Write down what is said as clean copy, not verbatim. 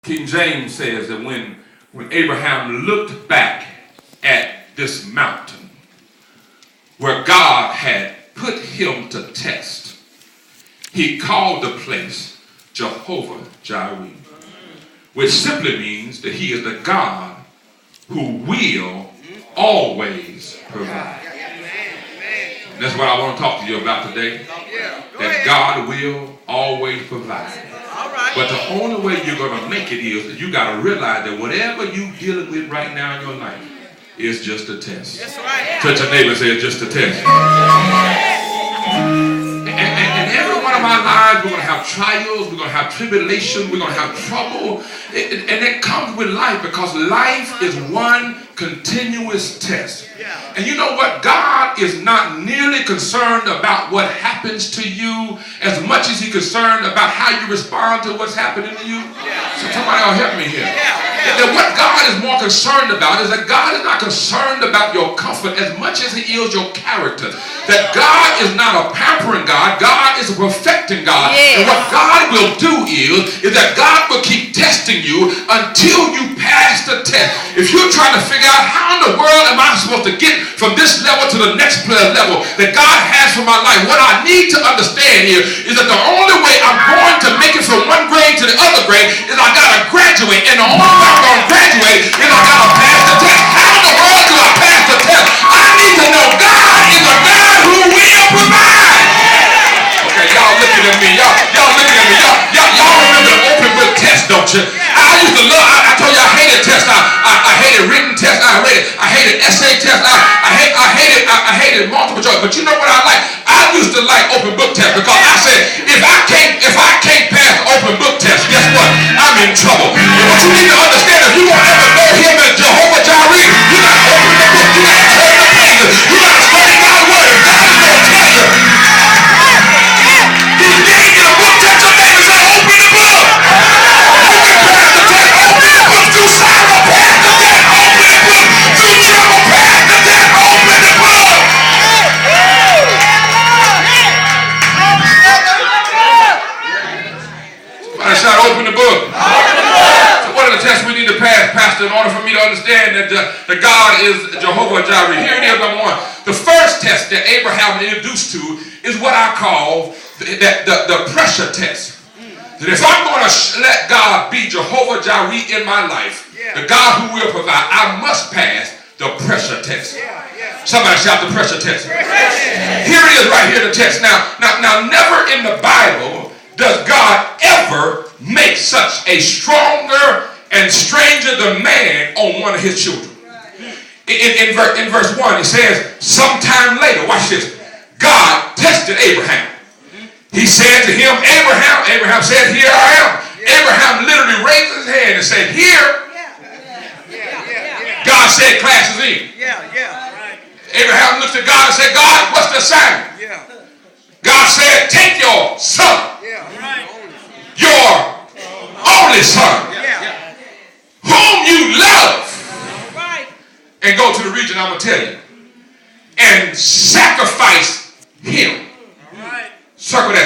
King James says that when Abraham looked back at this mountain where God had put him to test, he called the place Jehovah Jireh, which simply means that he is the God who will always provide. And that's what I want to talk to you about today. That God will always provide. But the only way you're going to make it is that you got to realize that whatever you're dealing with right now in your life is just a test. Touch your neighbor and say it's just a test. And every one of our lives, we're going to have trials, we're going to have tribulation, we're going to have trouble. And it comes with life because life is one continuous test. And you know what? God is not nearly concerned about what happens to you as much as he's concerned about how you respond to what's happening to you. So somebody will help me here. That what God is more concerned about is that God is not concerned about your comfort as much as he is your character. That God is not a pampering God. God is a perfecting God. And what God will do is that God will keep testing you until you pass the test. If you're trying to figure out how in the world am I supposed to get from this level to the next level that God has for my life, what I need to understand here is that the only way I'm going to make it from one grade to the other grade is I got to graduate. And the only way I'm going to graduate is I got to pass the test. How in the world do I pass the test? I need to know God is a God who will provide. Okay, y'all looking at me. Y'all looking at me. Y'all remember the open book test, don't you? I used to love, I told you I hated tests. I hated written tests. I hated essay tests. I hated multiple choice. But you know what I like? I used to like open book tests because I said, if I can't pass the open book test, guess what? I'm in trouble. And what you need to understand is you won't ever know him as Jehovah Jireh. You got to open the book. You got to turn the pages. You got to study God's word. If God is going to test you, you need to book test your name and say, open the book. You can pass the test. Open the book. Through sorrow, pass the test. Open the book. Through trouble, pass the test. Open the book. I shout, open the book. So what are the tests we need to pass, Pastor, in order for me to understand that God is Jehovah Jireh? Here it is, number one. The first test that Abraham introduced to is what I call the pressure test. That if I'm going to let God be Jehovah Jireh in my life, the God who will provide, I must pass the pressure test. Somebody shout the pressure test. Here it is right here, the test. Now, never in the Bible does God ever make such a stronger and stranger demand on one of his children. In verse 1, it says, sometime later, watch this, God tested Abraham. He said to him, Abraham said, here I am. Abraham literally raised his hand and said, here. God said, class is in. Abraham looked at God and said, God, what's the assignment? God said, take your son. Your only son, whom you love, and go to the region I'm going to tell you, and sacrifice him. Circle that.